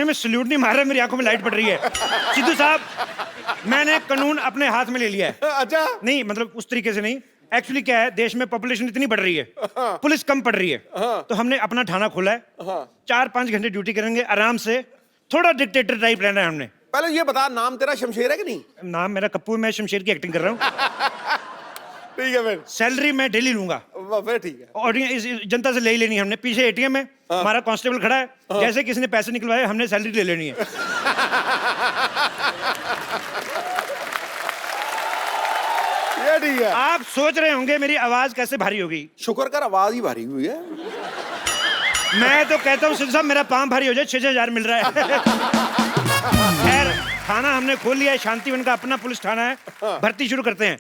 में सल्यूट नहीं मार रहा, मेरी आंखों में लाइट पड़ रही है। सिद्धू साहब, मैंने कानून अपने हाथ में ले लिया है। अच्छा, नहीं मतलब उस तरीके से नहीं, एक्चुअली क्या है, देश में पॉपुलेशन इतनी बढ़ रही है, पुलिस कम पड़ रही है, तो हमने अपना थाना खोला है। 4-5 घंटे ड्यूटी करेंगे आराम से, थोड़ा डिक्टेटर टाइप रहना है हमने। पहले ये बता, नाम तेरा शमशेर है कि नहीं? नाम मेरा कप्पू है, मैं शमशेर की एक्टिंग कर रहा हूँ। ठीक है फिर। सैलरी मैं डेली लूंगा। फिर ठीक है। और इस जनता से ले ही लेनी है हमने। पीछे एटीएम है, हमारा कांस्टेबल खड़ा है, जैसे किसी ने पैसे निकलवाए हमने सैलरी ले लेनी है। ये ठीक है। आप सोच रहे होंगे मेरी आवाज कैसे भारी होगी। शुक्र कर आवाज ही भारी हुई है। मैं तो कहता हूँ सिद्धू साहब, मेरा पाँव भारी हो जाए, 6,000 मिल रहा है। खैर, थाना हमने खोल लिया है, शांतिवन का अपना पुलिस थाना है। भर्ती शुरू करते हैं।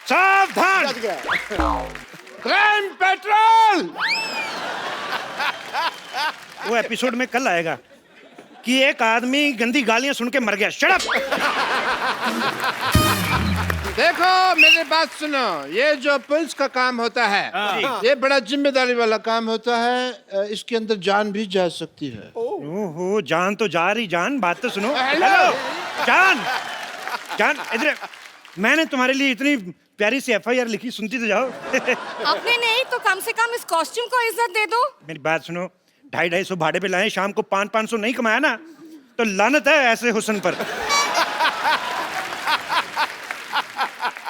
सावधान, क्राइम पेट्रोल। वो एपिसोड में कल आएगा कि एक आदमी गंदी गालियां सुन के मर गया। Shut up. देखो मेरी बात सुनो, ये जो पुलिस का काम होता है, ये बड़ा जिम्मेदारी वाला काम होता है। इसके अंदर जान भी जा सकती है। ओहो, जान तो जा रही। जान, बात तो सुनो। हेलो। जान, जान इधर। मैंने तुम्हारे लिए इतनी प्यारी सी FIR लिखी, सुनती तो जाओ। अपने नहीं तो कम से कम इस कॉस्ट्यूम को इज्जत दे दो। मेरी बात सुनो, 250-250 भाड़े पे लाए, शाम को 500-500 नहीं कमाया ना तो लानत है ऐसे हुस्न पर।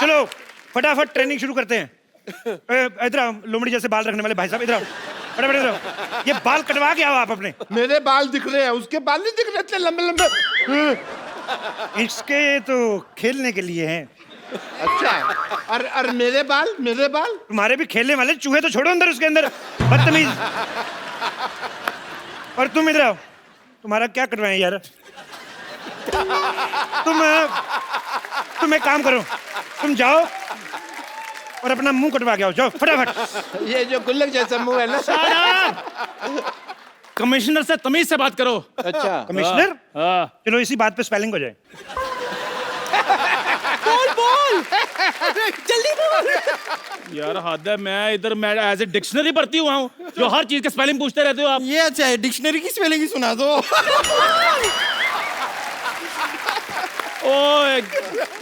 चलो फटाफट ट्रेनिंग शुरू करते हैं। इधर आओ, लोमड़ी जैसे बाल रखने वाले भाई साहब, इधर आओ, फटाफट इधर आओ। ये बाल कटवा के आओ आप अपने। मेरे बाल दिख रहे हैं, उसके बाल नहीं दिख रहे इतने लंबे लंबे। इसके तो खेलने के लिए हैं। अच्छा, और मेरे बाल, मेरे बाल? तुम्हारे भी खेलने वाले, चूहे तो छोड़ो अंदर, उसके अंदर, बदतमीज। और तुम इधर आओ, तुम्हारा क्या कटवाएं यार। तुम एक काम करो, तुम जाओ और अपना मुंह कटवा के आओ, जाओ फटाफट। ये जो गुल्लक जैसा मुंह है ना। कमिश्नर से तमीज से बात करो। अच्छा, कमिश्नर, हाँ। चलो इसी बात पे स्पेलिंग हो जाए। बोल जल्दी बोल। यार हद है, मैं इधर मैं एज ए डिक्शनरी पढ़ती हुआ हूँ, जो हर चीज के स्पेलिंग पूछते रहते हो आप। ये अच्छा है, डिक्शनरी की स्पेलिंग ही सुना दो।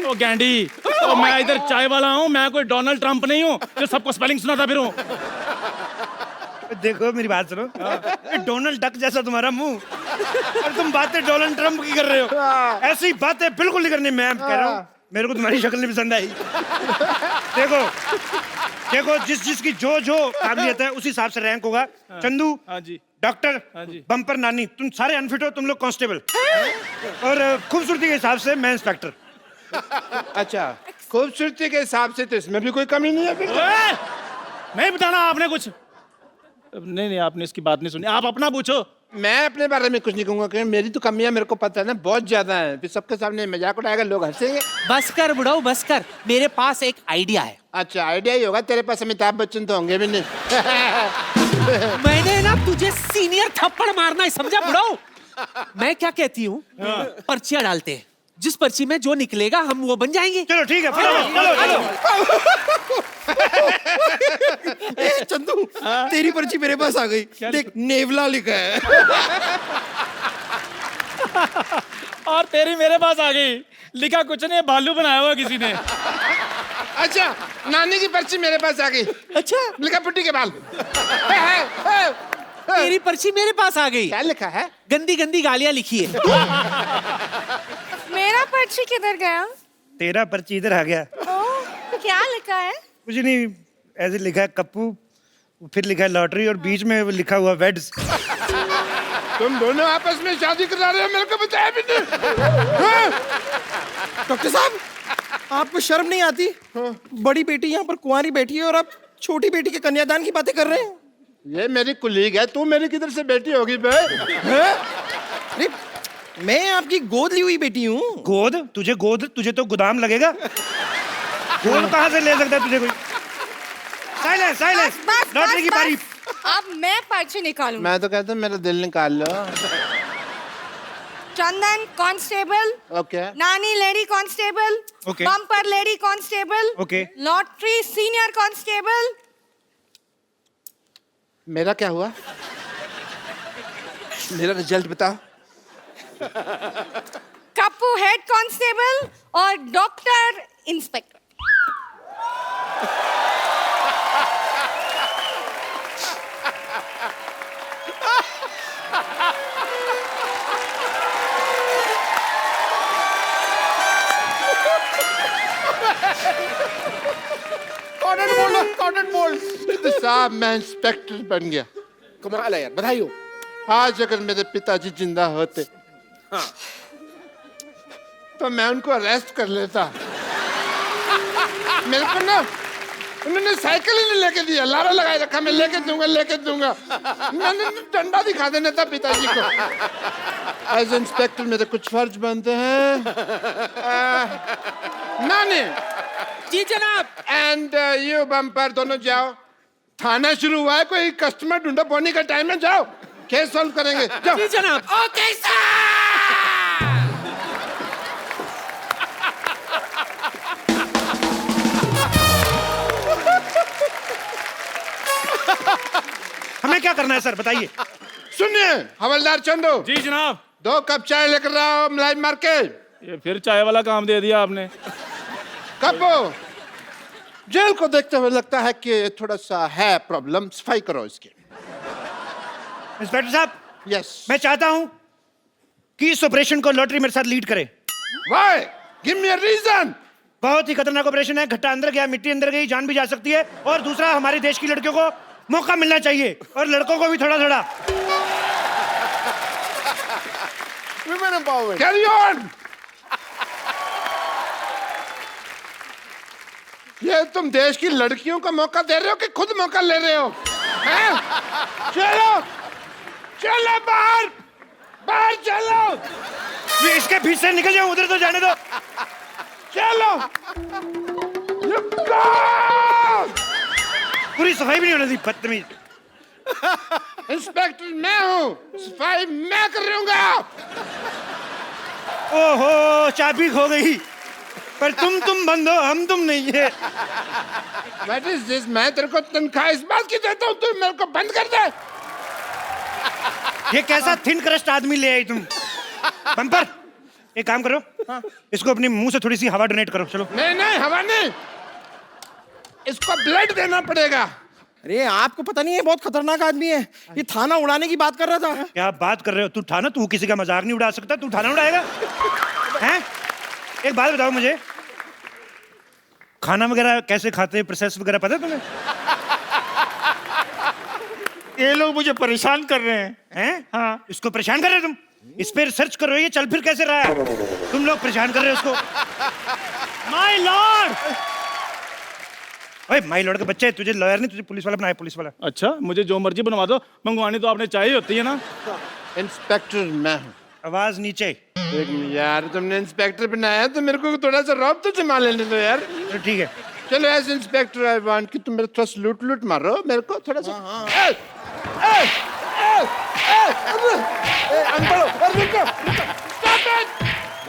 ओ गैंडी, ओ मैं इधर चाय वाला हूँ, मैं कोई डोनाल्ड ट्रंप नहीं हूँ जो सबको स्पेलिंग सुनाता फिरूं। देखो मेरी बात सुनो, डोनाल्ड डक जैसा तुम्हारा मुंह, और तुम बातें डोनाल्ड ट्रंप की कर रहे हो। ऐसी बातें बिल्कुल नहीं करनी। मैं कह रहा हूँ, मेरे को तुम्हारी शक्ल नहीं पसंद आई। देखो देखो, जिसकी जो काबिलियत है उसी हिसाब से रैंक होगा। चंदू हाँ जी, डॉक्टर, हाँ जी। बम्पर नानी, तुम सारे अनफिट हो, तुम लोग कांस्टेबल, और खूबसूरती के हिसाब से मैं इंस्पेक्टर। अच्छा, खूबसूरती के हिसाब से तो इसमें भी कोई कमी नहीं है फिर। नहीं बताना आपने कुछ। नहीं, आपने इसकी बात नहीं सुनी, आप अपना पूछो। मैं अपने बारे में कुछ नहीं कहूंगा, क्योंकि मेरी तो कमियां मेरे को पता है ना, बहुत ज्यादा है। फिर सबके सामने मजाक उड़ाएगा, लोग हंसेंगे। बस कर बुढ़ाऊ, बस कर, मेरे पास एक आइडिया है। अच्छा, आइडिया ही होगा तेरे पास, अमिताभ बच्चन तो होंगे भी नहीं। मैंने ना तुझे सीनियर थप्पड़ मारना है, समझा बुढ़ाऊ? मैं क्या कहती हूँ, पर्चियां डालते हैं, जिस पर्ची में जो निकलेगा हम वो बन जाएंगे। चलो ठीक है, चलो। चंदू, तेरी पर्ची मेरे पास आ गई। देख, नेवला लिखा है। और तेरी मेरे पास आ गई, लिखा कुछ नहीं, भालू बनाया हुआ किसी ने। अच्छा, नानी की पर्ची मेरे पास आ गई। अच्छा, लिखा पुट्टी के बाल। तेरी पर्ची मेरे पास आ गई। क्या लिखा है? गंदी गंदी गालियां लिखी है। मेरा पर्ची किधर गया? तेरा पर्ची इधर आ गया। ओह, क्या लिखा है? कुछ नहीं, ऐसे लिखा है कप्पू, फिर लिखा है लॉटरी, और बीच में लिखा हुआ वेड्स। तुम दोनों आपस में शादी करा रहे हो, मेरे को बताया भी नहीं। डॉक्टर साहब, आपको शर्म नहीं आती? बड़ी बेटी यहाँ पर कुंवारी बैठी है और आप छोटी बेटी के कन्यादान की बातें कर रहे हैं। ये मेरी कुलीग है, तू मेरी किधर से बेटी होगी बे? अरे, मैं आपकी गोद ली हुई बेटी हूँ। गोद? तुझे तो गोदाम लगेगा। गोद कहाँ से ले सकता है तुझे कोई? साइलेंस, बस, लॉटरी की बारी। अब मैं पर्ची निकालूं। मैं तो कहता हूँ मेरा दिल निकाल लो। Chandan constable, okay, Nani lady constable, Okay. Bumper lady constable, Okay. Lottery senior constable. मेरा क्या हुआ? मेरा रिजल्ट बताओ। कप्पू हेड कांस्टेबल और डॉक्टर इंस्पेक्टर। Cotton bold. तो साहब मैं इंस्पेक्टर बन गया। कमाल है यार, बधाई हो। आज अगर मेरे पिताजी जिंदा होते तो मैं उनको अरेस्ट कर लेता। मेरे को ना उन्होंने साइकिल ही नहीं लेके दिया, लारा लगाए रखा, मैं लेके दूंगा। मैंने डंडा दिखा देना था पिताजी को। एज इंस्पेक्टर मेरे कुछ फर्ज बनते हैं। नानी जी जनाब। एंड यू बम्पर दोनों जाओ, थाना शुरू हुआ है, कोई कस्टमर ढूंढो, बोनी का टाइम है, जाओ केस सॉल्व करेंगे, जाओ। जी जनाब। Okay sir. हमें क्या करना है सर, बताइए। सुनिए हवलदार चंदू, जी जनाब। 2 कप चाय लेकर आओ मलाई मार के। ये फिर चाय वाला काम दे दिया आपने। कब जेल को देखते हुए लगता है कि थोड़ा सा है प्रॉब्लम, सफाई करो इसकी। इंस्पेक्टर साहब, यस। मैं चाहता हूं कि इस ऑपरेशन को लॉटरी मेरे साथ लीड करे। Why? Give me a reason. बहुत ही खतरनाक ऑपरेशन है, घट्टा अंदर गया, मिट्टी अंदर गई, जान भी जा सकती है। और दूसरा, हमारे देश की लड़कियों को मौका मिलना चाहिए, और लड़कों को भी थोड़ा थोड़ा। Women empowerment. Carry on. ये तुम देश की लड़कियों को मौका दे रहे हो कि खुद मौका ले रहे हो? हैं? चलो चलो बाहर, बाहर चलो। ये इसके बीच से निकल जाओ, उधर तो जाने दो। चलो। पूरी सफाई भी नहीं होने दी, बदतमीज। इंस्पेक्टर मैं हूँ, सफाई मैं करूंगा। ओहो, चाबी खो गई। पर तुम बंद हो, हम तुम नहीं है। What is this? मैं तेरे को तनख्वाह इस बात की देता हूँ, तू मेरे को बंद कर दे। ये कैसा थिन क्रस्ट आदमी ले आई तुम? बम्पर, एक काम करो, इसको अपने मुंह से थोड़ी सी हवा डोनेट करो। चलो। नहीं नहीं, हवा नहीं, इसको ब्लड देना पड़ेगा। अरे आपको पता नहीं है, बहुत खतरनाक आदमी है। ये थाना उड़ाने की बात कर रहा था। क्या बात कर रहे हो? तू थाना, तू किसी का मजाक नहीं उड़ा सकता, तू थाना उड़ाएगा? हैं? एक बात बताओ मुझे, खाना वगैरह कैसे खाते हैं, प्रोसेस वगैरह पता है तुम्हें? ये लोग मुझे परेशान कर रहे हैं। हाँ, इसको परेशान कर रहे हो तुम? इस पे रिसर्च करो, ये चल फिर कैसे रहा है? तुम लोग परेशान कर रहे हो उसको। माय लॉर्ड, ओए माय लॉर्ड के बच्चे, तुझे लॉयर नहीं, तुझे पुलिस वाला बनाया, पुलिस वाला। अच्छा, मुझे जो मर्जी बनवा दो, मंगवानी तो आपने चाय ही होती है ना। इंस्पेक्टर मैं हूँ। आवाज नीचे। एक यार, तुमने इंस्पेक्टर बनाया तो मेरे को थोड़ा सा रौब तो जमा लेने दो यार। तो ठीक है। चलो एज इंस्पेक्टर आई वांट कि तुम मेरे थोड़ा सा लूट मारो मेरे को थोड़ा सा।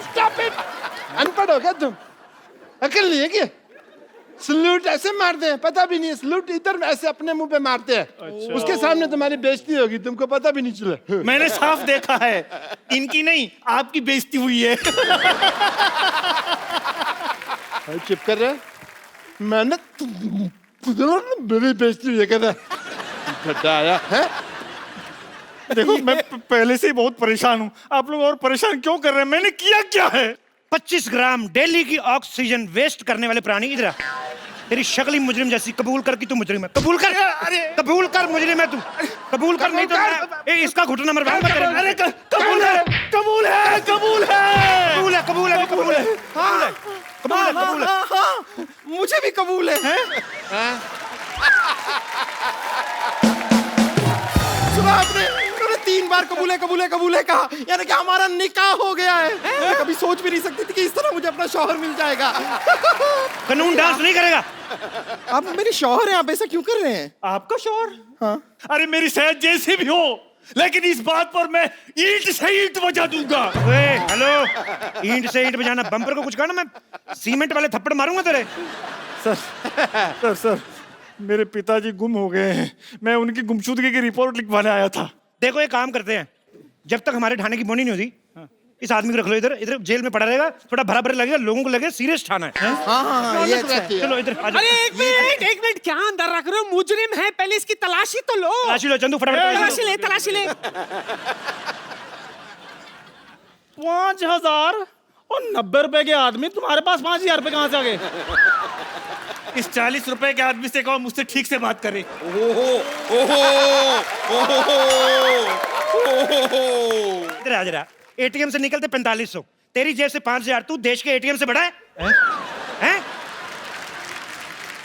Stop it. अनपढ़ हो क्या तुम? अकल नहीं है क्या? सलूट ऐसे मारते हैं, पता भी नहीं है। सलूट इधर ऐसे अपने मुंह पे मारते हैं। अच्छा। उसके सामने तुम्हारी बेइज्जती होगी, तुमको पता भी नहीं चला। मैंने साफ देखा है, इनकी नहीं आपकी बेइज्जती हुई है। चुप कर रहे, मैंने मेरी बेइज्जती हुई है कहता गड्ढा आया है। देखो मैं पहले से ही बहुत परेशान हूँ, आप लोग और परेशान क्यों कर रहे हैं? मैंने किया क्या है? 25 ग्राम डेली की ऑक्सीजन वेस्ट करने वाले प्राणी, इधर आ। तेरी शक्ल ही मुजरिम जैसी, कबूल कर कि तू मुजरिम है। कबूल कर, कबूल कर मुजरिम है तू, कबूल कर, नहीं तो मैं इसका घुटना मरवाऊंगा तेरे। अरे कबूल है, कबूल है, कबूल है, कबूल है, कबूल है, कबूल है, कबूल है, कबूल है, कबूल है। हाँ, मुझे भी कबूल है। सुना आपने? उन्होंने 3 बार कबूल है, कबूल है, कबूल है कहा, यानी कि हमारा निकाह हो गया है। मैं कभी सोच भी नहीं सकती थी कि इस तरह मुझे अपना शौहर मिल जाएगा। कानून डांस नहीं करेगा। आप मेरी शौहर हैं, आप ऐसा क्यों कर रहे हैं? आपका शौहर? हाँ। अरे मेरी सेहत जैसी भी हो, लेकिन इस बात पर मैं ईंट से ईंट बजा दूंगा। ओए हेलो, ईंट से ईंट बजाना, बम्पर को कुछ कहना, मैं सीमेंट वाले थप्पड़ मारूंगा तेरे। सर मेरे पिताजी गुम हो गए हैं, मैं उनकी गुमशुदगी की रिपोर्ट लिखवाने आया था। देखो, एक काम करते हैं, जब तक हमारे थाने की बोनी नहीं होती इस आदमी को रख लो इधर इधर जेल में पड़ा रहेगा, थोड़ा भरा भरा लगेगा, लोगों को लगे सीरियस थाना है। हाँ, ये अच्छा है। चलो इधर आ जाओ। अरे एक मिनट क्या अंदर रख रहे हो? मुजरिम है, पहले इसकी तलाशी तो लो। तलाशी लो चंदू, फटाफट तलाशी ले। 5000 और 90 रुपए के आदमी, तुम्हारे पास 5000 रुपए कहाँ से आ गए? इस 40 रुपए के आदमी से कहो मुझसे ठीक से बात करे। इधर आ जरा। एटीएम से निकलते 4500, तेरी जेब से 5000, तू देश के एटीएम से बड़ा है? हैं?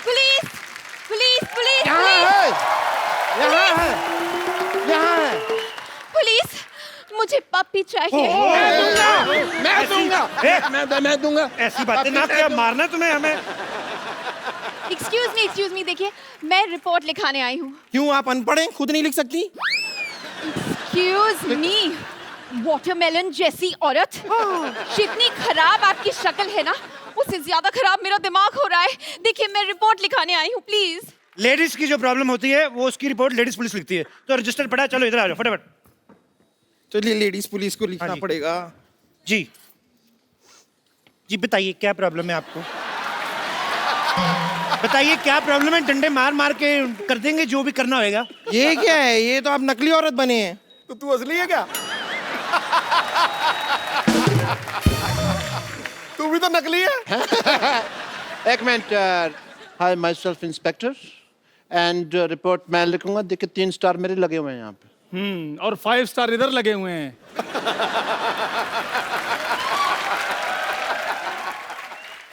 पुलिस पुलिस पुलिस यहाँ पुलिस है, यहाँ है, यहाँ है। पुलिस, मुझे पप्पी चाहिए। मैं दूंगा। ऐसी बातें ना किया, मारना तुम्हें हमें। एक्सक्यूज मी, देखिए मैं रिपोर्ट लिखाने आई हूँ। क्यों आप अनपढ़ हैं, खुद नहीं लिख सकती? एक्सक्यूज मी, वाटरमेलन जैसी औरत, जितनी खराब आपकी शक्ल है ना, उससे ज्यादा खराब मेरा दिमाग हो रहा है। देखिए मैं रिपोर्ट लिखाने आई हूँ, प्लीज। लेडीज की जो प्रॉब्लम होती है वो उसकी रिपोर्ट लेडीज पुलिस लिखती है, तो रजिस्टर पड़ा है, चलो इधर आ जाओ फटाफट। चलिए लेडीज पुलिस को लिखना हाँ जी। पड़ेगा। जी जी बताइए क्या प्रॉब्लम है आपको? बताइए क्या प्रॉब्लम है, डंडे मार मार के कर देंगे जो भी करना होगा। ये क्या है? ये तो आप नकली औरत बने हैं। तो तू असली है क्या? तू भी तो नकली है। एक minute. Hi my self inspector and report मैं लिखूंगा। देखिए 3 स्टार मेरे लगे हुए हैं यहाँ पे। और 5 स्टार इधर लगे हुए हैं।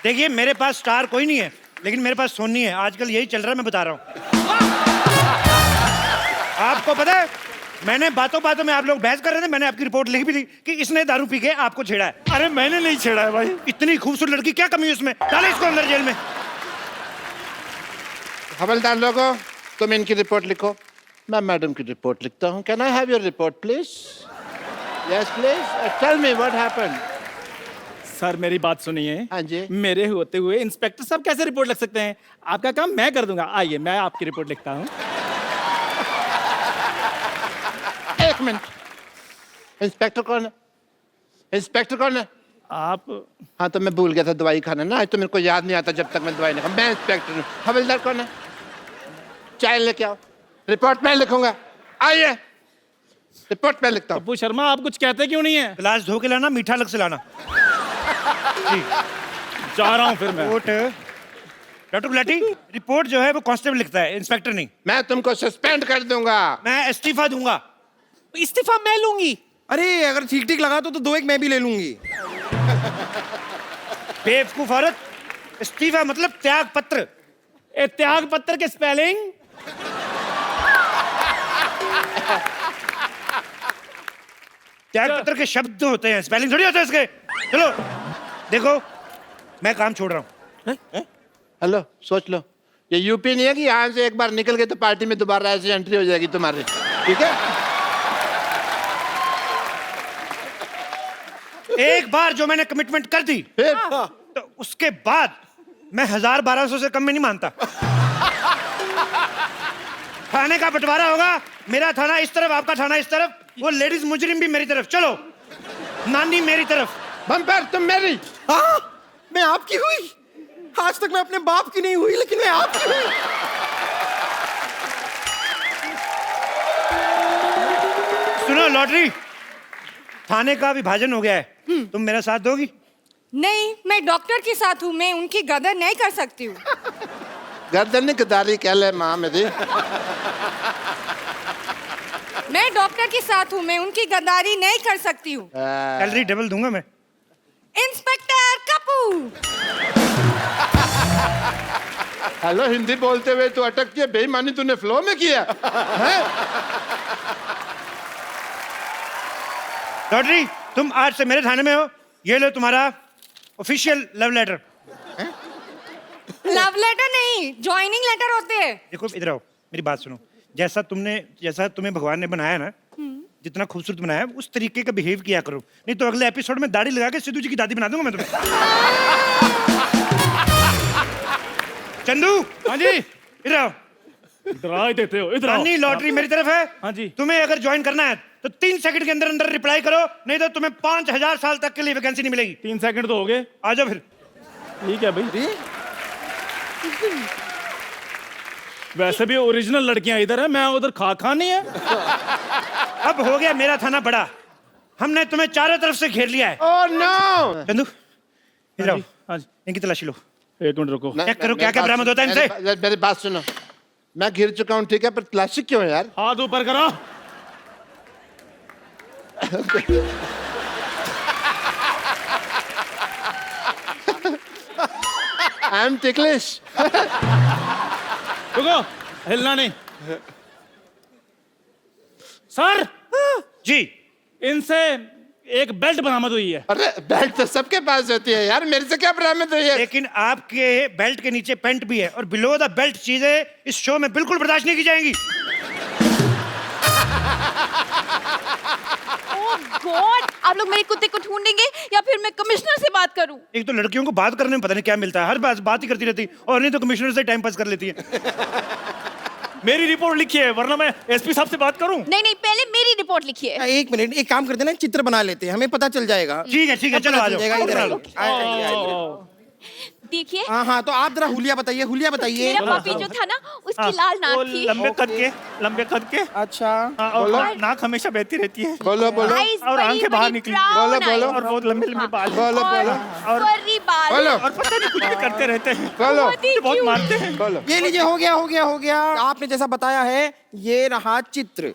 देखिए मेरे पास स्टार कोई नहीं है, लेकिन मेरे पास सोनी है, आजकल यही चल रहा है, मैं बता रहा हूँ। आपको पता है मैंने बातों बातों में, आप लोग बहस कर रहे थे, मैंने आपकी रिपोर्ट लिखी भी थी कि इसने दारू पी के आपको छेड़ा है। अरे मैंने नहीं छेड़ा है भाई। इतनी खूबसूरत लड़की, क्या कमी है उसमें? डाले इसको अंदर जेल में। हवलदार लोगों, तुम इनकी रिपोर्ट लिखो, मैं मैडम की रिपोर्ट लिखता हूँ। Can I have your report please? Yes please, tell me what happened. Sir मेरी बात सुनिए। हाँ जी। मेरे होते हुए इंस्पेक्टर साहब कैसे रिपोर्ट लिख सकते हैं? आपका काम मैं कर दूंगा। आइए मैं आपकी रिपोर्ट लिखता हूँ। एक मिनट, इंस्पेक्टर कौन है? इंस्पेक्टर कौन है? आप हाँ तो मैं भूल गया था दवाई खाना ना, आज तो मेरे को याद नहीं आता जब तक मैं दवाई नहीं खा। मैं इंस्पेक्टर हूँ। हवलदार कौन है? चाय लेके आओ, रिपोर्ट मैं लिखूंगा। आइए रिपोर्ट मैं लिखता हूँ। पप्पू शर्मा आप कुछ कहते क्यों नहीं है? गिलास धो के लाना, मीठा अलग से लाना। जा रहा हूँ फिर मैं। रिपोर्ट डॉक्टर गुलाटी, रिपोर्ट जो है वो कांस्टेबल लिखता है, इंस्पेक्टर नहीं। मैं तुमको सस्पेंड कर दूंगा। मैं इस्तीफा दूंगा। इस्तीफा मैं लूंगी। अरे अगर ठीक ठीक लगा तो 2 एक मैं भी ले लूंगी। बेवकूफ औरत, इस्तीफा मतलब त्याग पत्र। ए त्याग पत्र के स्पेलिंग? त्याग पत्र के शब्द होते हैं, स्पेलिंग थोड़ी होता है इसके। चलो देखो मैं काम छोड़ रहा हूँ। हेलो, सोच लो, ये यूपी नहीं है कि यहाँ से एक बार निकल गए तो पार्टी में दोबारा ऐसे एंट्री हो जाएगी तुम्हारी। ठीक है? एक बार जो मैंने कमिटमेंट कर दी फिर तो उसके बाद मैं 1000-1200 से कम में नहीं मानता। थाने का बंटवारा होगा, मेरा थाना इस तरफ, आपका थाना इस तरफ, वो लेडीज मुजरिम भी मेरी तरफ। चलो नानी मेरी तरफ। बम्पर तुम मेरी। हाँ मैं आपकी हुई। आज तक मैं अपने बाप की नहीं हुई, लेकिन मैं आपकी हुई। सुनो लॉटरी, थाने का विभाजन हो गया है, तुम मेरा साथ दोगी? नहीं, मैं डॉक्टर के साथ हूँ, मैं उनकी गदर नहीं कर सकती हूँ। गर्दन गदारी कह ले माँ मेरी। मैं डॉक्टर के साथ हूँ, मैं उनकी गद्दारी नहीं कर सकती हूँ। सैलरी डबल दूंगा मैं। इंस्पेक्टर कपूर। हेलो, हिंदी बोलते हुए तो अटकती है, बेईमानी तूने फ्लो में किया है? लॉटरी, तुम आज से मेरे थाने में हो, ये लो तुम्हारा official love letter. Love letter नहीं, ज्वाइनिंग लेटर होते हैं। देखो इधर आओ, मेरी बात सुनो। जैसा तुम्हें भगवान ने बनाया ना, जितना खूबसूरत बनाया उस तरीके का बिहेव किया करो, नहीं तो अगले एपिसोड में दाढ़ी लगा के सिद्धू जी की दादी बना दूंगा मैं तुम्हें। चंदू, हाँ जी। इधर आओ। डरा ही देते हो। इधर आओ। नानी लॉटरी मेरी तरफ है। हाँ जी। तुम्हें अगर ज्वाइन करना है तो 3 सेकंड के अंदर अंदर रिप्लाई करो, नहीं तो तुम्हें 5000 साल तक के लिए वैकेंसी नहीं मिलेगी। 3 सेकंड तो हो गए। आ जाओ फिर। ठीक है भाई। वैसे भी ओरिजिनल लड़कियां इधर है, मैं उधर खा नहीं है। अब हो गया मेरा थाना बड़ा, हमने तुम्हें चारों तरफ से घेर लिया है। Oh no. चंदू इधर आओ, हाँ जी। इनकी तलाशी लो, 1 मिनट रुको। चेक करो क्या क्या बरामद होता है इनसे। मेरी बात सुनो, मैं घिर चुका हूँ ठीक है, पर तलाशी क्यों है यार? हाथ ऊपर करो। I am ticklish. रुको, हिलना नहीं। सर जी इनसे एक बेल्ट बरामद हुई है। अरे बेल्ट तो सबके पास होती है यार, मेरे से क्या बरामद हुई है? लेकिन आपके बेल्ट के नीचे पैंट भी है और बिलो द बेल्ट चीजें इस शो में बिल्कुल बर्दाश्त नहीं की जाएंगी। ओह गॉड, आप लोग मेरे कुत्ते को ढूंढेंगे या फिर मैं कमिश्नर से बात करूं? एक तो लड़कियों को बात करने में पता नहीं क्या मिलता है, हर बात ही करती रहती, और नहीं तो कमिश्नर से टाइम पास कर लेती है। मेरी रिपोर्ट लिखी है, वरना मैं एसपी साहब से बात करूं। नहीं नहीं, पहले मेरी रिपोर्ट लिखिए। एक मिनट, एक काम करते हैं ना, चित्र बना लेते हैं, हमें पता चल जाएगा। ठीक है चलो आ जाओ। इधर आओ। देखिए, हाँ हाँ, तो आप जरा हुलिया बताइए, हुलिया बताइए। मेरा पपी जो था ना, उसकी लाल नाक थी। लंबे कद के अच्छा, और नाक हमेशा बहती रहती है। बोलो बोलो Eyes और बड़ी आंखें बाहर बड़ी निकली। brown बोलो, बोलो। eyes। और बहुत लंबे लंबे बाल। बोलो बोलो और furry बाल। बोलो और पता नहीं कुछ भी करते रहते हैं। बोलो बहुत ही बहुत cute। मारते हैं। बोलो। ये लीजिए, हो गया। आपने जैसा बताया है, ये रहा चित्र।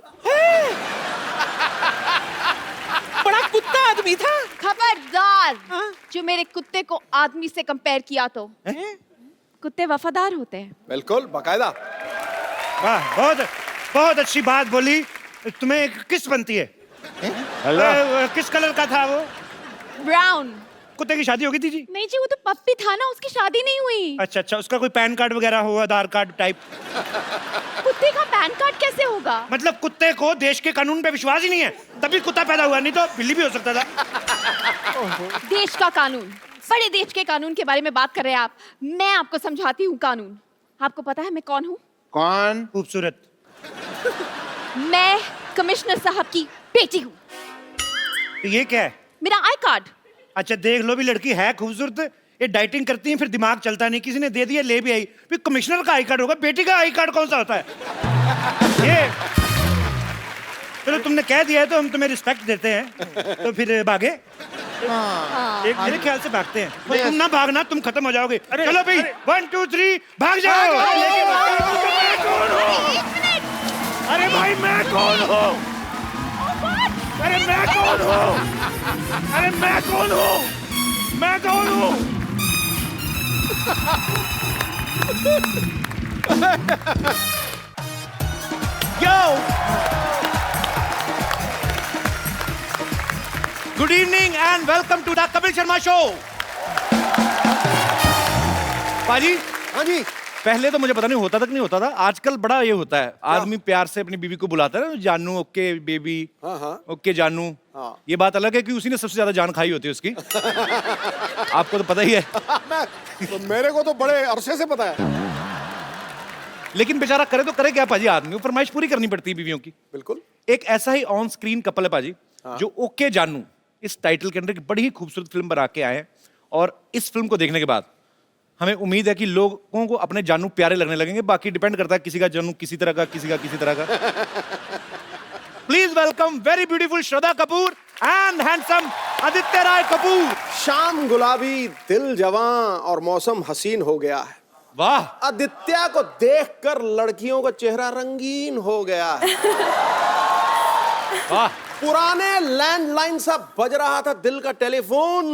बड़ा कुत्ता आदमी था। खबरदार, जो मेरे कुत्ते को आदमी से कंपेयर किया तो कुत्ते वफादार होते हैं। बिल्कुल बाकायदा। वाह, बहुत अच्छी बात बोली। तुम्हें एक किस बनती है? किस कलर का था वो? ब्राउन। कुत्ते की शादी हो गई थी जी? नहीं जी, वो तो पप्पी था ना, उसकी शादी नहीं हुई। अच्छा, उसका कोई पैन कार्ड वगैरह हो, आधार कार्ड टाइप? कुत्ते का पैन कार्ड कैसे होगा? मतलब कुत्ते को देश के कानून पे विश्वास ही नहीं है, तभी कुत्ता पैदा हुआ, नहीं तो बिल्ली भी हो सकता था। देश का कानून, बड़े देश के कानून के बारे में बात कर रहे हैं आप। मैं आपको समझाती हूँ कानून। आपको पता है मैं कौन हूँ? कौन? खूबसूरत। मैं कमिश्नर साहब की बेटी हूँ। तो ये क्या है? मेरा आई कार्ड। अच्छा देख लो, भी लड़की है खूबसूरत, ये डाइटिंग करती है, फिर दिमाग चलता नहीं, किसी ने दे दिया, ले भी आई, फिर कमिश्नर का आई कार्ड होगा, बेटी का आई कार्ड कौन सा होता है? ये चलो तुमने कह दिया है तो हम तुम्हें रिस्पेक्ट देते हैं, तो फिर भागे। एक मेरे ख्याल से भागते हैं, और तुम ना भागना, तुम खत्म हो जाओगे। चलो भाई 1 2 3 भाग जाओ। अरे भाई मैं कौन हूँ? अरे मैं कौन हूँ? अरे मैं कौन हूँ? मैं कौन हूँ? Good evening and welcome to the Kapil Sharma show. पाजी, हाँ जी। पहले तो मुझे पता नहीं होता तक नहीं होता था, आजकल बड़ा ये होता है, आदमी प्यार से अपनी बीवी को बुलाता है ना, जानू, ओके बेबी, ओके जानू। ये बात अलग है कि उसी ने सबसे ज्यादा जान खाई होती है उसकी। आपको तो पता ही है। तो मेरे को तो बड़े अरसे से पता है। लेकिन बेचारा करे तो करे क्या पाजी, आदमी को फरमाइश पूरी करनी पड़ती है बीवियों की। बिल्कुल। एक ऐसा ही ऑन स्क्रीन कपल है पाजी, जो ओके जानू इस टाइटल के अंदर बड़ी ही खूबसूरत फिल्म बना के आए हैं, और इस फिल्म को देखने के बाद हमें उम्मीद है कि लोगों को अपने जानू प्यारे लगने लगेंगे। बाकी डिपेंड करता है, किसी का जानू किसी तरह का, किसी का किसी तरह का। Please welcome very beautiful Shraddha Kapoor and handsome Aditya Roy Kapoor. शाम गुलाबी, दिल जवां और मौसम हसीन हो गया है। वाह, आदित्य को देखकर लड़कियों का चेहरा रंगीन हो गया है। वाह, पुराने लैंडलाइन सा बज रहा था दिल का टेलीफोन,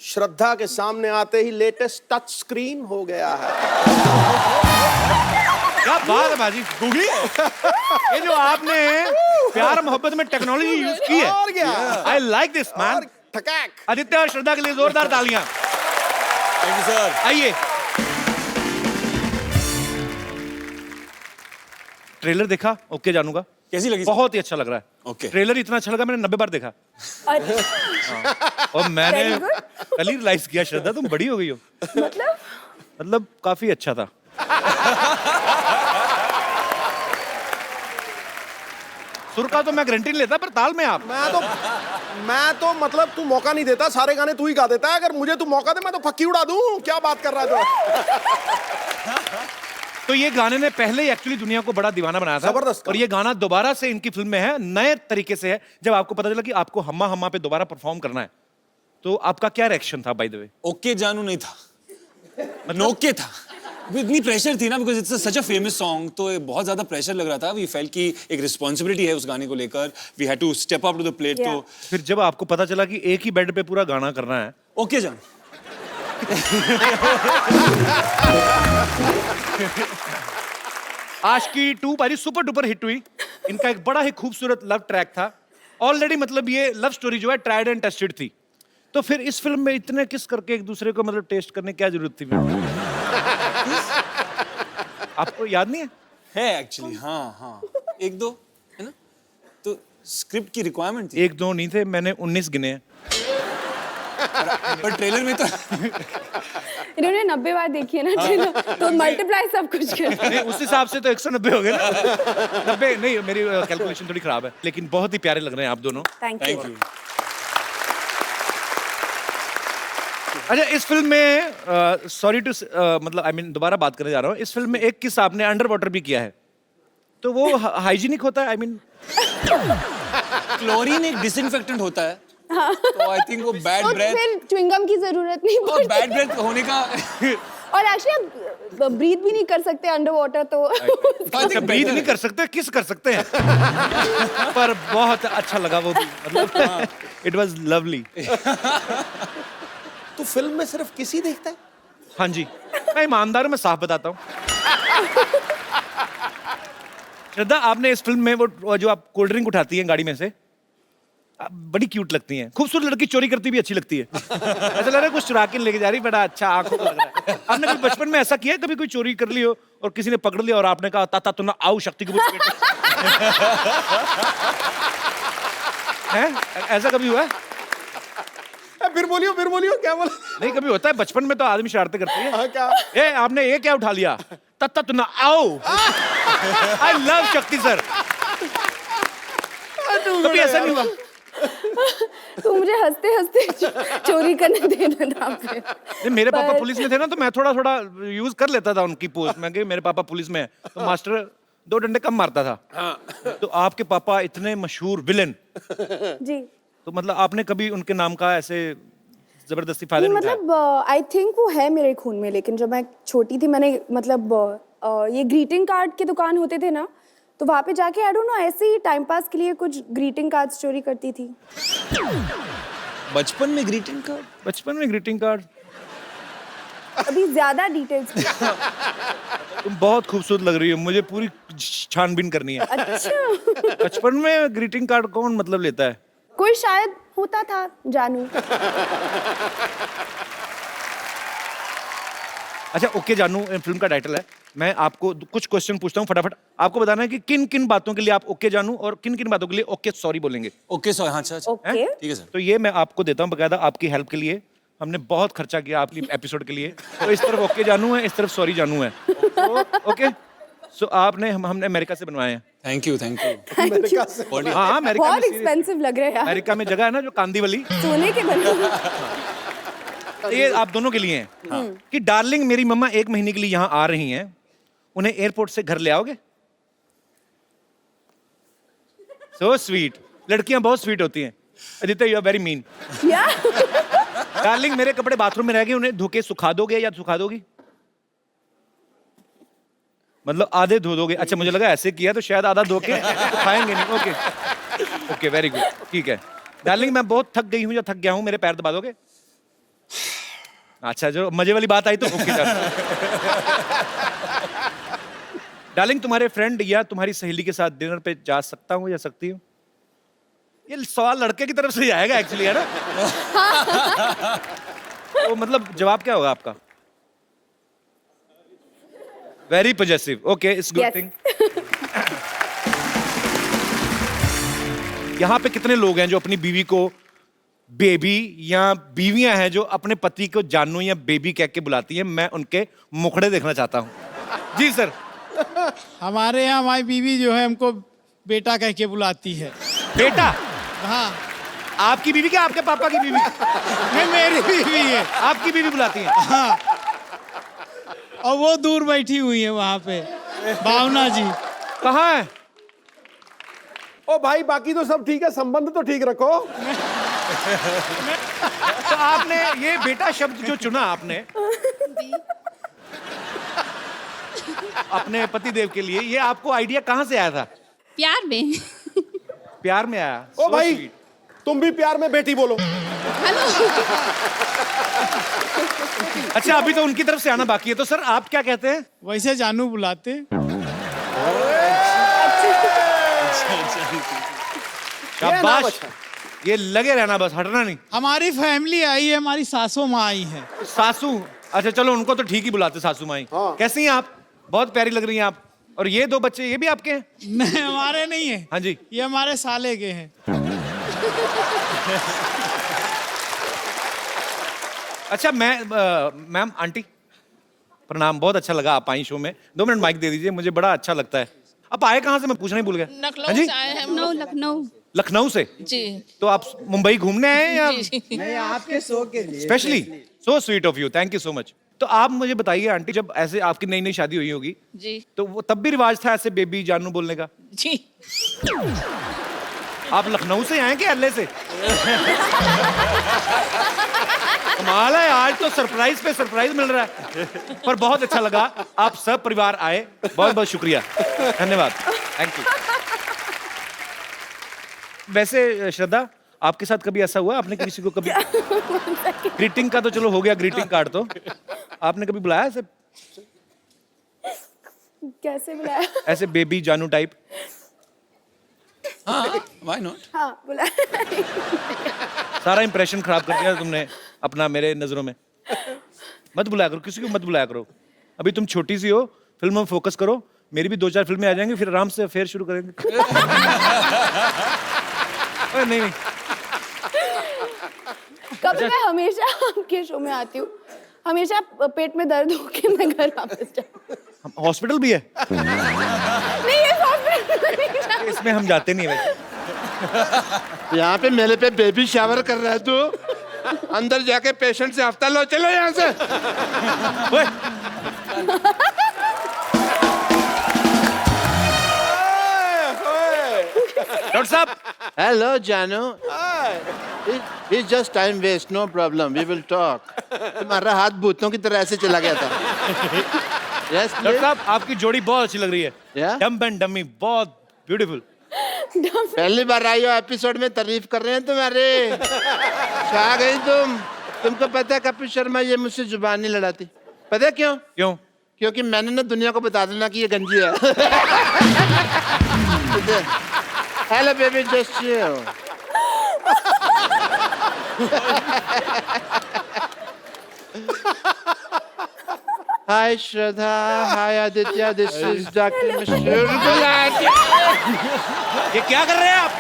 श्रद्धा के सामने आते ही लेटेस्ट टच स्क्रीन हो गया है। क्या बात है बाजी, गूगली। ये जो आपने प्यार मोहब्बत में टेक्नोलॉजी यूज की है, और क्या? I like this man. ठकैक। आदित्य और श्रद्धा के लिए जोरदार तालियां। Thank you sir. आइए। ट्रेलर देखा ओके जानू का? कैसी लगी? बहुत ही अच्छा लग रहा है। ओके। ट्रेलर इतना अच्छा लगा, मैंने 90 बार देखा। और मैंने कल ही रियलाइज किया, श्रद्धा तुम बड़ी हो गई हो। मतलब काफी अच्छा था। सुर का तो मैं गारंटी नहीं लेता, पर ताल में आप। मैं तो मतलब तू मौका नहीं देता, सारे गाने तू ही गा देता है। अगर मुझे तू मौका दे मैं तो फक्की उड़ा दूं। क्या बात कर रहा है तू? तो ये गाने ने पहले ही एक्चुअली दुनिया को बड़ा दीवाना बनाया था। जबरदस्त। और ये गाना दोबारा से इनकी फिल्म में है, नए तरीके से है। जब आपको पता चला कि आपको हम्मा हम्मा पे दोबारा परफॉर्म करना है, तो आपका क्या रिएक्शन था बाय द वे? ओके जानू नहीं था, ओके था। इतनी प्रेशर थी ना, because it's such a famous song, तो बहुत ज्यादा प्रेशर लग रहा था। वी फेल्ट कि एक रिस्पॉन्सिबिलिटी है उस गाने को लेकर, we had to step up to the plate. तो फिर जब आपको पता चला कि एक ही बेड पे पूरा गाना करना है, ओके जानू। आशिकी 2 बारी सुपर डुपर हिट हुई। इनका एक बड़ा ही खूबसूरत लव ट्रैक था ऑलरेडी। मतलब ये लव स्टोरी जो है ट्राइड एंड टेस्टेड थी। तो फिर इस फिल्म में इतने किस करके एक दूसरे को मतलब टेस्ट करने की क्या जरूरत थी? आपको याद नहीं है एक्चुअली, हाँ एक दो है ना, तो स्क्रिप्ट की रिक्वायरमेंट थी। एक दो नहीं थे, मैंने 19 गिने हैं। पर ट्रेलर में तो इन्होंने 90 बार देखी है ना ट्रेलर, तो मल्टीप्लाई सब कुछ कर। नहीं, उस हिसाब से तो 190 हो गए ना। 90 नहीं, मेरी कैलकुलेशन थोड़ी खराब है, लेकिन बहुत ही प्यारे लग रहे हैं आप दोनों। Thank you. अच्छा, इस फिल्म में सॉरी टू मतलब आई मीन दोबारा बात करने जा रहा हूँ। इस फिल्म में एक किस्सा आपने अंडर वाटर भी किया है, तो वो हाइजीनिक होता है? आई मीन क्लोरीन एक डिसइंफेक्टेंट होता है, तो आई थिंक वो बैड तो ब्रेथ, फिर च्युइंगम की जरूरत नहीं और पड़ती। बैड ब्रेथ होने का और एक्चुअली आप ब्रीथ भी नहीं कर सकते अंडर वाटर, तो अच्छा, ब्रीथ नहीं कर सकते, किस कर सकते हैं। पर बहुत अच्छा लगा वो भी, मतलब इट वाज लवली। तू फिल्म में सिर्फ किसी देखता है? हाँ जी, मैं ईमानदार हूं, मैं साफ बताता हूँ। श्रद्धा, आपने इस फिल्म में वो जो आप कोल्ड ड्रिंक उठाती हैं गाड़ी में से, आप बड़ी क्यूट लगती हैं। खूबसूरत लड़की चोरी करती भी अच्छी लगती है। ऐसा लग रहा है कुछ चुरा के लेके जा रही, बड़ा अच्छा आंखों को लग रहा है। आपने कभी बचपन में ऐसा किया है, कभी कोई चोरी कर ली हो और किसी ने पकड़ लिया और आपने कहा ताता तू ना आओ शक्ति को है? ऐसा कभी हुआ है? फिर बोलियो क्या बोला? नहीं, कभी होता है बचपन में तो आदमी शरारतें करते हैं। हाँ, क्या? ए, आपने ये क्या उठा लिया? तत्ता तू ना आओ। आई लव शक्ति सर। कभी ऐसा नहीं हुआ? तो मुझे हंसते हंसते चोरी करने देना था फिर। नहीं, मेरे पापा पुलिस में थे ना, तो मैं थोड़ा थोड़ा यूज कर लेता था उनकी पोस्ट में कि मेरे पापा पुलिस में है, तो मास्टर 2 डंडे कम मारता था। तो आपके पापा इतने मशहूर विलेन, जी, तो मतलब आपने कभी उनके नाम का ऐसे जबरदस्ती फायदा नहीं, नहीं उठाया? मतलब आई थिंक वो है मेरे खून में। लेकिन जब मैं छोटी थी, मैंने मतलब ये ग्रीटिंग कार्ड के दुकान होते थे ना, तो वहाँ पे जाके आई डोंट नो ऐसे ही टाइम पास के लिए कुछ ग्रीटिंग कार्ड्स चोरी करती थी। बचपन में ग्रीटिंग कार्ड? बचपन में ग्रीटिंग कार्ड? अभी ज्यादा डिटेल्स। तुम बहुत खूबसूरत लग रही हो, मुझे पूरी छानबीन करनी है। अच्छा, बचपन में ग्रीटिंग कार्ड कौन मतलब लेता है? कोई शायद होता था, जानू। अच्छा, ओके जानू फिल्म का टाइटल है। मैं आपको कुछ क्वेश्चन पूछता हूँ, फटाफट आपको बताना है कि किन किन बातों के लिए आप ओके जानू और किन किन बातों के लिए ओके सॉरी बोलेंगे। ओके सॉरी, हाँ अच्छा ओके, ठीक है सर। तो ये मैं आपको देता हूँ बकायदा आपकी हेल्प के लिए। हमने बहुत खर्चा किया आपकी एपिसोड के लिए, तो इस तरफ ओके जानू है, इस तरफ सॉरी जानू है। ओके, सो आपने हमने अमेरिका से बनवाए हैं। थैंक यू अमेरिका से? हाँ, अमेरिका बहुत में एक्सपेंसिव लग रहा है यार। अमेरिका में जगह है ना जो कांदीवली, सोने के बने। ये आप दोनों के लिए है कि डार्लिंग मेरी मम्मा 1 महीने के लिए यहाँ आ रही हैं, उन्हें एयरपोर्ट से घर ले आओगे? सो स्वीट, लड़कियां बहुत स्वीट होती हैं। Aditya, you are very mean. Darling मेरे कपड़े बाथरूम में रह गए, उन्हें धो के सुखा दोगे या सुखा दोगी? मतलब आधे धो दोगे? अच्छा, मुझे लगा ऐसे किया तो शायद आधा धो के सुखाएंगे नहीं। ओके ओके, वेरी गुड, ठीक है। डार्लिंग मैं बहुत थक गई हूँ या थक गया हूँ, मेरे पैर दबा दोगे? अच्छा, जो मजे वाली बात आई तो ओके। डार्लिंग तुम्हारे फ्रेंड या तुम्हारी सहेली के साथ डिनर पे जा सकता हूँ या सकती हूँ? ये सवाल लड़के की तरफ से ही आएगा एक्चुअली, है ना? तो मतलब जवाब क्या होगा आपका? Very positive. Okay, it's good thing. यहाँ पे कितने लोग हैं जो अपनी बीवी को बेबी, या बीवियां हैं जो अपने पति को जानू या बेबी कह के बुलाती हैं? मैं उनके मुखड़े देखना चाहता हूँ। जी सर। हमारे यहाँ हमारी बीवी जो है हमको बेटा कह के बुलाती है। बेटा? हाँ, आपकी बीवी क्या आपके पापा की बीवी? ये मेरी बीवी है। आपकी बीवी बुलाती है? हाँ, और वो दूर बैठी हुई है वहाँ पे, भावना जी। कहाँ है? ओ भाई बाकी तो सब ठीक है, संबंध तो ठीक रखो। तो आपने ये बेटा शब्द जो चुना आपने अपने पतिदेव के लिए, ये आपको आइडिया कहाँ से आया था? प्यार में। प्यार में आया? ओ So भाई sweet. तुम भी प्यार में बेटी बोलो। अच्छा अभी तो उनकी तरफ से आना बाकी है, तो सर आप क्या कहते हैं? वैसे जानू बुलाते। शाबाश, ये लगे रहना बस, हटना नहीं। हमारी फैमिली आई है, हमारी सासू माँ आई है। सासू? अच्छा चलो उनको तो ठीक ही बुलाते सासू माई। हाँ। कैसी हैं आप? बहुत प्यारी लग रही हैं आप। और ये दो बच्चे ये भी आपके हैं? नहीं, हमारे नहीं है। हाँ जी। ये हमारे साले के हैं। अच्छा मैम आंटी प्रणाम, बहुत अच्छा लगा आप आई शो में। 2 मिनट माइक दे दीजिए, मुझे बड़ा अच्छा लगता है। आप आए कहाँ से मैं पूछना ही भूल गया। हाँ जी? लखनऊ, लखनऊ। लखनऊ से? जी। तो आप मुंबई घूमने आए हैं या नहीं, आपके शो के लिए specially? So sweet of you, thank you so much. तो आप मुझे बताइए आंटी, जब ऐसे आपकी नई नई शादी हुई होगी जी। तो वो तब भी रिवाज था ऐसे बेबी जानू बोलने का? जी। आप लखनऊ से आए क्या एलए से? कमाल है, आज तो सरप्राइज पे सरप्राइज मिल रहा है। पर बहुत अच्छा लगा, आप सब परिवार आए, बहुत बहुत शुक्रिया, धन्यवाद, थैंक यू। वैसे श्रद्धा आपके साथ कभी ऐसा हुआ, आपने किसी को कभी ग्रीटिंग का तो चलो हो गया, ग्रीटिंग कार्ड तो आपने कभी बुलाया ऐसे? कैसे बुलाया? ऐसे बेबी जानू टाइप? हाँ, why not? हाँ बुलाया। सारा इंप्रेशन खराब कर दिया तुमने अपना मेरे नजरों में। मत बुलाया करो, किसी को मत बुलाया करो। अभी तुम छोटी सी हो, फिल्मों में फोकस करो। मेरी भी 2-4 फिल्में आ जाएंगी, फिर आराम से अफेयर शुरू करेंगे। नहीं नहीं, कभी मैं हमेशा आपके शो में आती हूँ, हमेशा पेट में दर्द होके मैं घर वापस जाती हूँ। हॉस्पिटल भी है? नहीं, ये हॉस्पिटल नहीं जाती। इसमें हम जाते नहीं वैसे। यहाँ पे मेरे पे बेबी शावर कर रहा है तू। अंदर जाके पेशेंट से हफ्ता लो, चलो यहाँ से। ओए, डॉक्टर साहब। हेलो जानू। It's just time waste, no problem. We will talk. तुम्हारा हाथ भूतों की तरह ऐसे चला गया था। Yes, डॉक्टर साहब आपकी जोड़ी बहुत अच्छी लग रही है। Yeah? डम्ब एंड डमी, बहुत ब्यूटीफुल। पहली बार आई हो एपिसोड में, तारीफ कर रहे हैं तुम्हारे। छा गई तुम। तुमको पता है कपिल शर्मा ये मुझसे जुबान नहीं लड़ाती, पता है क्यों? क्यों? क्योंकि मैंने ना दुनिया को बता देना कि ये गंजी है। Hello baby, just chill. Hi Shraddha, hi Aditya, this is doctor मशहूर गुलाटी। ये क्या कर रहे हैं आप?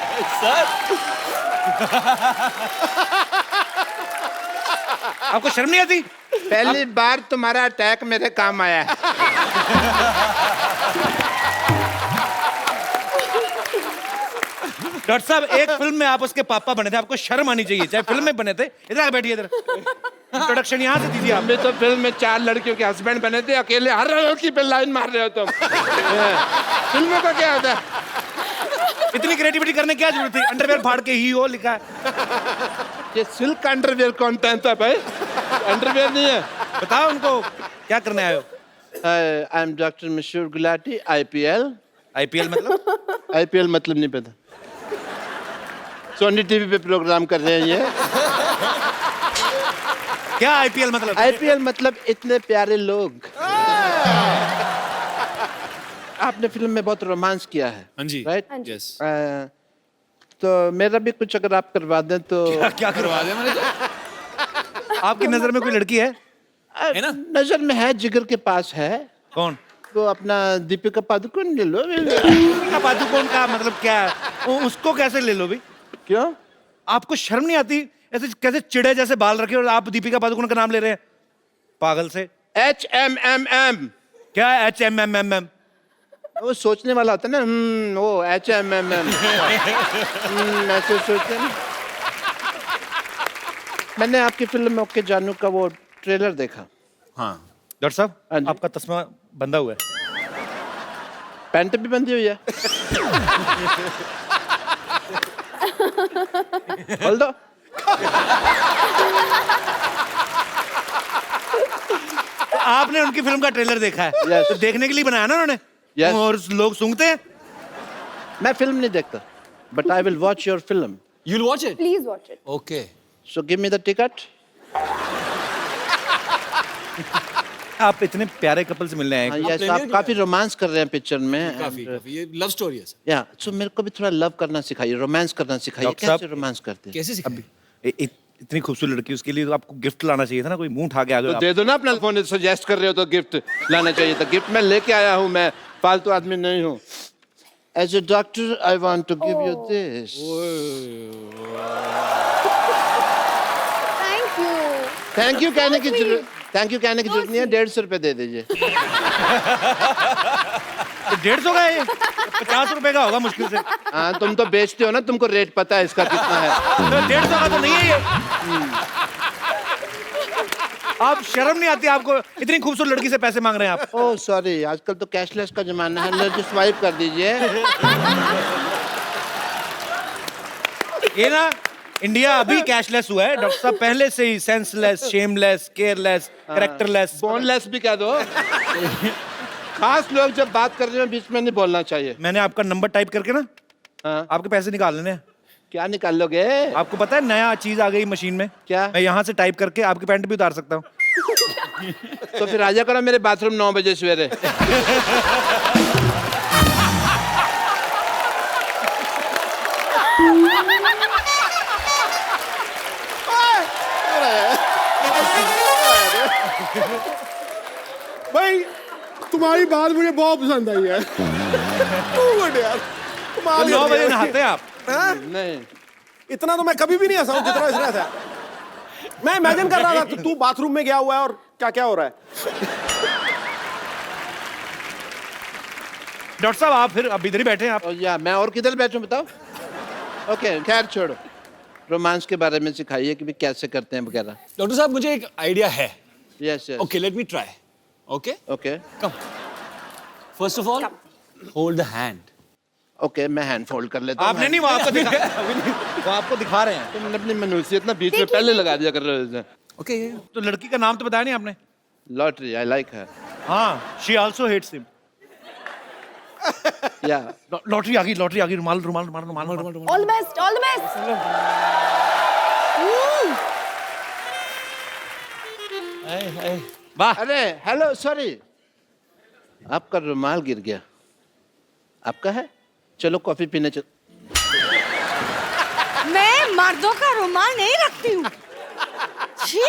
आपको शर्म नहीं आती? पहली बार तुम्हारा अटैक मेरे काम आया है। डॉक्टर साहब एक फिल्म में आप उसके पापा बने थे, आपको शर्म आनी चाहिए, चाहे फिल्म में बने थे। इधर आ बैठिए, इधर इंट्रोडक्शन यहाँ से दीजिए आप। अभी तो फिल्म में 4 लड़कियों के हस्बैंड बने थे, अकेले हर लड़की पे लाइन मार रहे हो तुम। फिल्मों का क्या होता है? इतनी क्रिएटिविटी करने की क्या जरूरत थी? अंडरवेयर फाड़ के ही हो लिखा है। ये सिल्क अंडरवेयर कौन पहनता है भाई? अंडरवेयर नहीं है। बताओ उनको क्या करने आए हो? आई एम डॉक्टर मशहूर गुलाटी, IPL। IPL मतलब? IPL मतलब नहीं पता। सोनी टीवी पे प्रोग्राम कर रहे हैं ये। क्या IPL मतलब? IPL मतलब इतने प्यारे लोग। आपने फिल्म में बहुत रोमांस किया है। हाँ जी। राइट? Yes. तो मेरा भी कुछ अगर आप करवा दें तो। क्या करवा दे मैंने? आपकी नजर में कोई लड़की है? है ना? नजर में है, जिगर के पास है। कौन? तो अपना दीपिका पादुकोण ले लो। दीपिका पादुकोण का मतलब क्या है? उसको कैसे ले लो भी? क्यों? आपको शर्म नहीं आती? ऐसे कैसे चिड़े जैसे बाल रखे और आप दीपिका पादुकोण का नाम ले रहे हैं? पागल से। HMMM। क्या HMMM? वो सोचने वाला होता है ना, वो HMM ऐसे सोचते हैं ना। मैंने आपकी फिल्म ओके जानू का वो ट्रेलर देखा। हाँ डॉक्टर हाँ साहब जी। आपका तस्मा बंधा हुआ है। पैंट भी बंधी हुई है। खोल दो। तो आपने उनकी फिल्म का ट्रेलर देखा है? Yes. तो देखने के लिए बनाया ना उन्होंने? Yes. और लोग सूंघते हैं? मैं फिल्म नहीं देखता, but I will watch your film. you'll watch it please watch it. okay so give me the ticket. आप इतने प्यारे कपल से मिलने आए हैं। यस, आप काफी रोमांस कर रहे हैं पिक्चर में। काफी ये लव स्टोरी है सर या सो मेरे को भी थोड़ा लव करना सिखाइए, रोमांस करना सिखाइए। डॉक्टर साहब, कैसे रोमांस करते हैं? कैसे सिखाएं इतनी खूबसूरत लड़की, उसके लिए तो आपको गिफ्ट लाना चाहिए था ना, कोई मुंह उठा के आ गए तो आप। दे दो ना अपना फोन, सजेस्ट कर रहे हो तो गिफ्ट लाना चाहिए था। गिफ्ट मैं लेके आया हूँ, मैं फालतू आदमी नहीं हूँ। As a doctor I want to give you this. Thank you. Thank you कहने की जरूरत नहीं है, 150 रुपए दे दीजिए। 150 का है, 50 रुपए का होगा मुश्किल से। हाँ, तुम तो बेचते हो ना, तुमको रेट पता है इसका कितना है। तो 150 का तो नहीं है ये। आप शर्म नहीं आती आपको? इतनी खूबसूरत लड़की से पैसे मांग रहे हैं आप। ओह सॉरी, आजकल तो कैशलेस का जमाना है, लो स्वाइप कर दीजिए। ये ना, इंडिया अभी कैशलेस हुआ है डॉक्टर साहब, पहले से ही senseless, shameless, careless, characterless, boneless भी कह दो। खास लोग जब बात कर रहे हो बीच में नहीं बोलना चाहिए। मैंने आपका नंबर टाइप करके ना हाँ। आपके पैसे निकाल लेने हैं। क्या निकाल लोगे? आपको पता है नया चीज आ गई मशीन में? क्या? मैं यहाँ से टाइप करके आपकी पैंट भी उतार सकता हूँ। तो फिर आजा करो मेरे बाथरूम 9 बजे सवेरे। भाई तुम्हारी बात मुझे बहुत पसंद आई है। Good यार, कमाल 9 कर बजे दिया। नहाते हैं आप? हाँ? नहीं, इतना तो मैं कभी भी नहीं हंसा हूं जितना इसने हंसा। मैं इमेजिन कर रहा था तू बाथरूम में गया हुआ है और क्या क्या हो रहा है। डॉक्टर साहब आप फिर अब इधर ही बैठे हैं आप। और या मैं और किधर बैठूं बताओ? ओके, खैर छोड़ो। रोमांस के बारे में सिखाइए कि भी कैसे करते हैं वगैरह। डॉक्टर साहब मुझे एक आइडिया है yes yes. okay let me try okay okay first of all hold the hand okay, मैं हैंड फोल्ड कर लेता हूँ। आपने नहीं, वो आपको दिखा वो आपको दिखा रहे हैं। तुमने अपनी मनुष्यत ना बीच में पहले लगा दिया कर रहे हो। okay तो लड़की का नाम तो बताया नहीं आपने? लॉटरी, आई लाइक हर। हाँ, शी आल्सो हेट्स हिम। या लॉटरी आ गई, लॉटरी आ गई। रुमाल रुमाल रुमाल रुमाल रुमाल। All the best, all the best. वाह, अरे हेलो, सॉरी, आपका रुमाल गिर गया। आपका है? चलो कॉफी पीने चल। मैं मर्दों का रुमाल नहीं रखती हूँ। छी,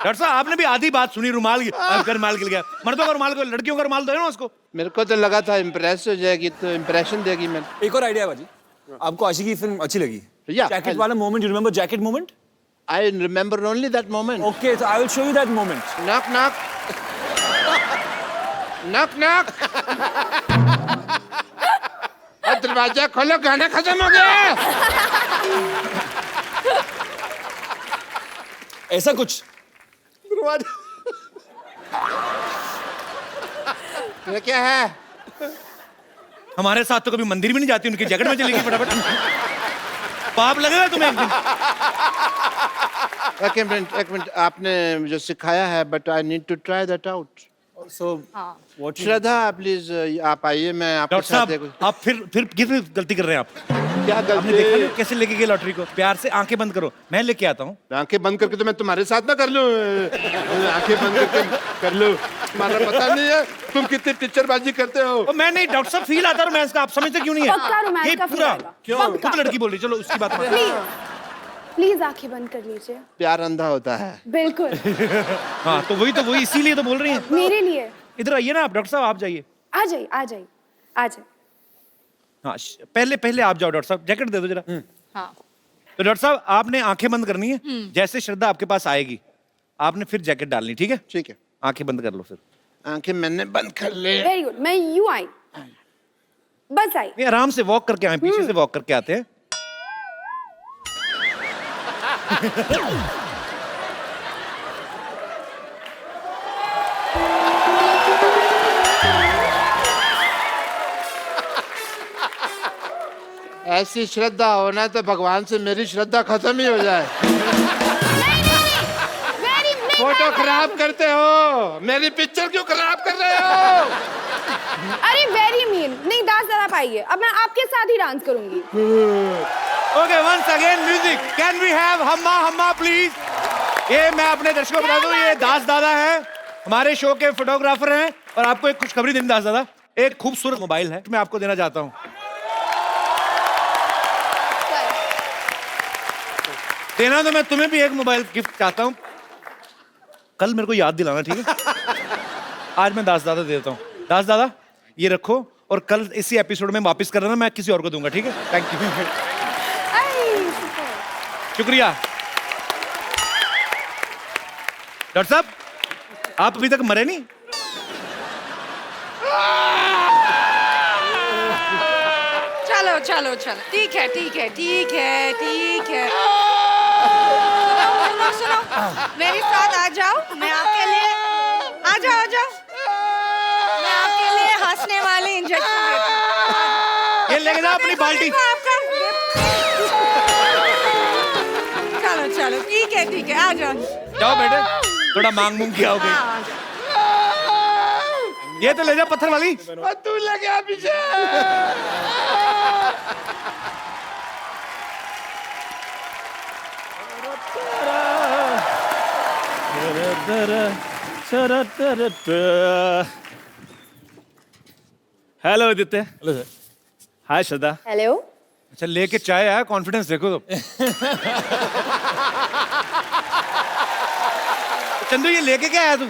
डॉक्टर साहब आपने भी आधी बात सुनी। रुमाल रुमाल गिर गया। मर्दों का रुमाल को, लड़कियों का रुमाल दो ना उसको। मेरे को तो लगा था इम्प्रेस हो जाएगी तो इम्प्रेशन देगी। मैं एक और आइडिया बाजी आपको आशिकी की फिल्म अच्छी लगी Yeah, जैकेट वाला moment you remember jacket moment I remember only that moment. okay so I will show you that moment knock knock knock knock. दरवाजा खोलो, गाना खत्म हो गया। ऐसा कुछ ये क्या है? हमारे साथ तो कभी मंदिर भी नहीं जाती, उनकी जैकेट में चली गई फटाफट। पाप लगेगा तुम्हें एक दिन। एक मिनट, आपने जो सिखाया है, but I need to try that out. so what you Shraddha please आप आइए, मैं आपके डॉक्टर साथ साहब आप फिर किस गलती कर रहे हैं आप? क्या आपने देखा गलती? नहीं कैसे लेके गए लॉटरी को? प्यार से आंखें बंद करो, मैं लेके आता हूँ। आंखें बंद करके तो मैं तुम्हारे साथ ना कर लूं। आंखें बंद करके कर लूं, तुम्हारा पता नहीं है तुम कितनी टीचरबाजी करते हो। मैं नहीं डॉक्टर साहब, फील आता है रोमांस का, आप समझते क्यों नहीं है? पक्का रोमांस ये का feel पूरा आएगा। क्यों? पक्का। खुद लड़की बोल रही, चलो उसकी बात मान। प्लीज आंखें बंद कर लीजिए। प्यार अंधा होता है। बिल्कुल, हाँ तो वही इसीलिए तो बोल रही हैं। मेरे लिए। इधर आइए ना आप, डॉक्टर साहब आप जाइए। आ जाइए, आ जाइए, आ जाइए। हाँ पहले आप जाओ डॉक्टर साहब, जैकेट दे दो जरा। हाँ, तो डॉक्टर साहब आपने आंखें बंद करनी है। जैसे श्रद्धा आपके पास आएगी आपने फिर जैकेट डालनी, ठीक है? ठीक है, आंखें बंद कर लो फिर। आंखें मैंने बंद कर ले। Very good. मैं यूं आई, बस आई। नहीं, आराम से वॉक करके आए, पीछे से वॉक करके आते हैं। ऐसी श्रद्धा होना तो भगवान से मेरी श्रद्धा खत्म ही हो जाए। फोटो खराब करते हो, मेरी पिक्चर क्यों खराब कर रहे हो? अरे वेरी मीन। नहीं दास जरा पाइए, अब मैं आपके साथ ही डांस करूंगी। Okay, once again music. Can we have हम्मा हम्मा प्लीज? ये मैं अपने दर्शकों को बता दूं, ये दास दादा हैं, हमारे शो के फोटोग्राफर हैं, और आपको एक खुशखबरी देनी दास दादा, एक खूबसूरत मोबाइल है मैं आपको देना चाहता हूँ। देना तो मैं तुम्हें भी एक मोबाइल गिफ्ट चाहता हूँ, कल मेरे को याद दिलाना, ठीक है? आज मैं दास दादा दे देता हूँ। दास दादा ये रखो, और कल इसी एपिसोड में वापस कर देना, मैं किसी और को दूंगा, ठीक है? Thank you. शुक्रिया। डॉक्टर साहब, आप अभी तक मरे नहीं? चलो चलो चलो, ठीक है ठीक है ठीक है ठीक है। सुनो सुनो, मेरे साथ आ जाओ, मैं आपके लिए, आ जाओ आ जाओ, मैं आपके लिए हंसने वाले इंजेक्शन देती हूँ। ये लेके जाओ अपनी बाल्टी। आपका चलो चलो, ठीक है, आ जाओ। जाओ बेटे, थोड़ा मांग मूंग किया हो गई। हाँ, ये तो ले जा पत्थर वाली। तू लगे पीछे। Hello Aditya. Hello sir. Hi Shraddha. Hello. अच्छा, लेके चाय आया, कॉन्फिडेंस देखो तो। चंदू, ये लेके क्या आया तू?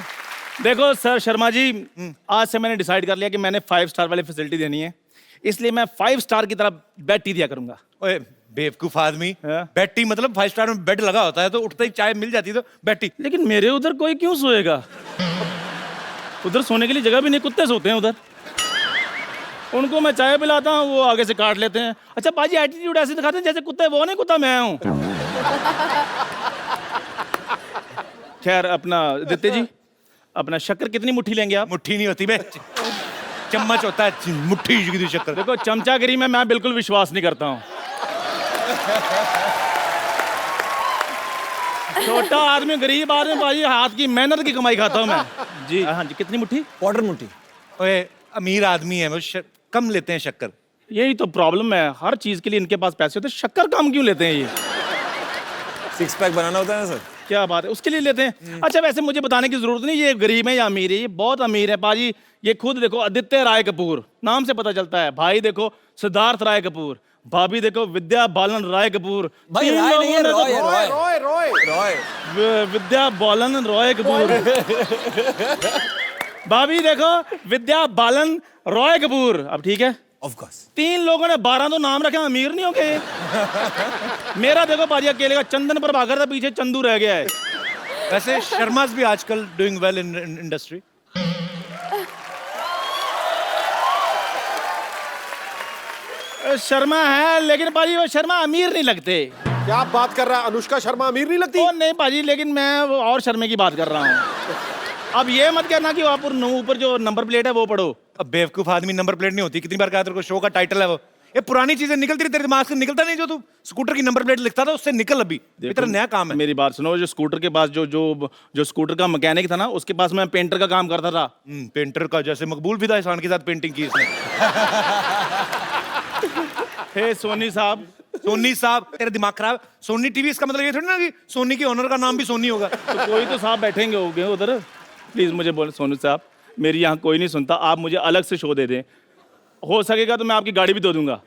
देखो सर शर्मा जी, आज से मैंने डिसाइड कर लिया कि मैंने 5 स्टार वाली फैसिलिटी देनी है, इसलिए मैं 5 स्टार की तरफ बेड टी दिया करूंगा। ओए बेवकूफ आदमी, हाँ? बेड टी मतलब 5 स्टार में बेड लगा होता है, तो उठते ही चाय मिल जाती है, तो बेड टी। लेकिन मेरे उधर कोई क्यों सोएगा? उधर सोने के लिए जगह भी नहीं, कुत्ते सोते हैं उधर। उनको मैं चाय पिलाता हूँ, वो आगे से काट लेते हैं। अच्छा बाजी, एटीट्यूड ऐसे दिखाते हैं जैसे कुत्ते वो नहीं, कुत्ता मैं हूँ। खैर, अपना आदित्य जी, अपना शक्कर कितनी मुट्ठी लेंगे आप? मुट्ठी नहीं होती बे, चम्मच होता है, मुट्ठी की शक्कर। देखो, चमचागिरी में मैं बिल्कुल विश्वास नहीं करता हूँ। छोटा आदमी, गरीब आदमी भाई, हाथ की मेहनत की कमाई खाता हूँ मैं। जी हाँ जी, कितनी मुट्ठी? क्वार्टर मुट्ठी। ओए अमीर आदमी है वो, कम लेते हैं शक्कर। यही तो प्रॉब्लम है, हर चीज के लिए इनके पास पैसे होते हैं, शक्कर कम क्यों लेते हैं ये? 6 पैक बनाना होता है ना सर। क्या बात है, उसके लिए लेते हैं। अच्छा, वैसे मुझे बताने की जरूरत नहीं ये गरीब है या अमीर है, ये बहुत अमीर है पाजी। ये खुद देखो, आदित्य राय कपूर, नाम से पता चलता है। भाई देखो सिद्धार्थ राय कपूर, भाभी देखो विद्या बालन राय कपूर। भाई राय नहीं है, रॉय है, रॉय रॉय रॉय रॉय। विद्या बालन रॉय कपूर। भाभी देखो विद्या बालन रॉय कपूर। अब ठीक है, ऑफ कोर्स 3 लोगों ने 12 तो नाम रखे, अमीर नहीं हो गए। मेरा देखो पाजी अकेले का चंदन प्रभाकर था, पीछे चंदू रह गया है। वैसे शर्मास भी आजकल doing well in industry. Sharma है, लेकिन पाजी वो शर्मा अमीर नहीं लगते। क्या बात कर रहा है? अनुष्का शर्मा अमीर नहीं लगती? ओ नहीं पाजी, लेकिन मैं वो और शर्मे की बात कर रहा हूँ। अब ये मत कहना कि आप ऊपर जो नंबर प्लेट है वो पढ़ो। अब बेवकूफ आदमी, नंबर प्लेट नहीं होती। कितनी बार कहा तेरे को, शो का टाइटल है वो। ये पुरानी चीजें निकलती रही, तेरे दिमाग से निकलता नहीं। जो तू स्कूटर की नंबर प्लेट लिखता था, उससे निकल। अभी तेरा नया काम है। मेरी बात सुनो, जो स्कूटर के पास जो स्कूटर का मैकेनिक था ना, उसके पास मैं पेंटर का काम करता था। पेंटर का जैसे मकबूल भी था, एहसान के साथ पेंटिंग की इसने। हे सोनी साहब। सोनी साहब, तेरा दिमाग खराब। सोनी टीवी, इसका मतलब ये थोड़ी ना कि सोनी के ओनर का नाम भी सोनी होगा। तो कोई तो साहब बैठेंगे होंगे उधर। प्लीज मुझे बोले, सोनू साहब मेरी यहाँ कोई नहीं सुनता, आप मुझे अलग से शो दे दें। हो सकेगा तो मैं आपकी गाड़ी भी दे दूंगा।